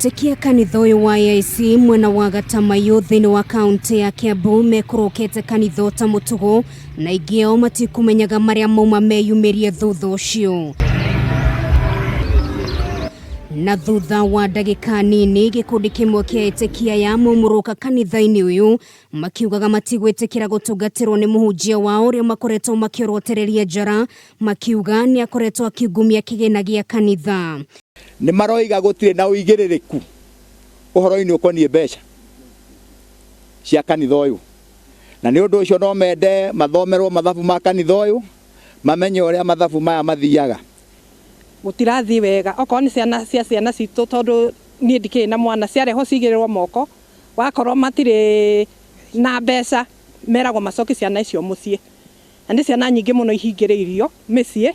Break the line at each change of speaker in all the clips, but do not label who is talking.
Etikia kanitha uyu wa AIC mwena wa Gatamaiyu thiini wa kaunti ya Kiambu mekurukete kanitha ta mutugo na ingio matikumenyaga maria mauma meyumirie thutha ucio. Na thutha wa ndagika nini gikundi kimwe kia Etikia ya mumuruka kanitha-ini uyu makiugaga matigwitikira gutungatirwo ni muhunjia wao uria makoretwo makiorotereria njara makiuga niakoretwo akiungumia kigina gia kanitha.
Ni maroiga gutiri na uigiririku uhoro-ini ukonie mbeca cia kanitha uyu, na ni undu ucio no mende mathomerwo mathabu ma kanitha uyu mamenye uria mathabu maya mathiaga.
Gutirathii wega okorwo ni ciana citu tondu nie ndikiri na mwana ciareho cigirirwo moko wakorwo matire na mbeca meragwo macoki ciana icio mucii, na ni ciana nyingi muno ihingiriirio micii,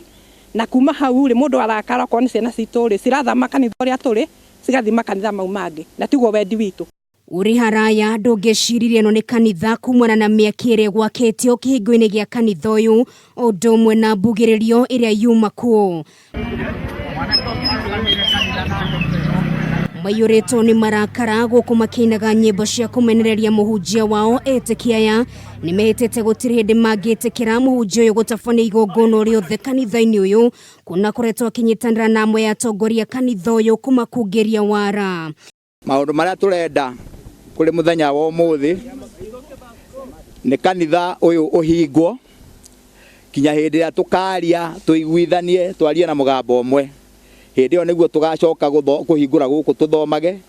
na kuma hau ri mundu arakara okorwo ni ciana citu ri cirathama kanitha uria turi cigathii makanitha mau mangi, na tiguo wendi witu.
Uri haraya ndungiciririe no ni kanitha kumana na miakire gwaketio kihingo-ini gia kanitha uyu undu umwe na mbugiririo iria yuma kuo. Maiyuritwo ni marakara guku makinaga nyimbo cia kumenereria muhunjia wao Etikia ya nimehitite gutiri hindi mangitikira muhunjia uyu gutafania Igongona yothe kanitha-ini uyu kuna koretwo akinyitanira na amwe ya atongoria kanitha uyu kumakungiria wara.
Maundu maria turenda kuri muthenya wa umuthi ni kanitha uyu uhingwo kinya hindi ria tukaria tuiguithanie twarie na mugambo umwe. Hindi yo niguo tugacoka kuhingura guku tuthomage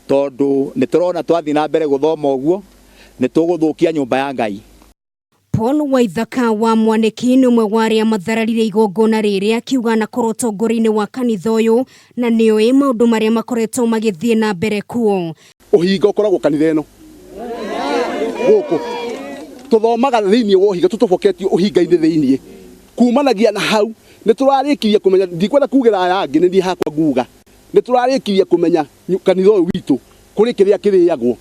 tondu ni turona twathi na mbere guthoma uguo ni tuguthukia nyumba ya Ngai.
Paul Waithaka wa Mwaniki ni umwe wa aria mathararire Igongona riri akiuga na korotongori-ini wa kanitha uyu na nioi maundu maria makoretwo magithie na mbere kuo.
Uhinga ukoragwo kanitha ino guku tuthomaga thiini wa uhinga tutuboketio uhinga-ini thiini kumanagia na hau ni turarikiria kumenya ndikwenda kugira yangi ni hakwa nguga ni turarikiria kumenya kanitha uyu witu kuri kiria kiriagwo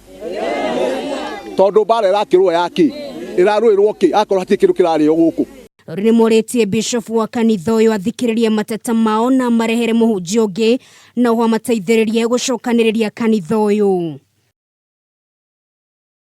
tondu bara irakirwo yaki iraruirwo ki akorwo hati kiru kirario guku.
Rimuritie bishop wa kanitha uyu athikiririe mateta mao na marehere muhunjia ungi na ho amateithiririe gucokaniriria kanitha uyu.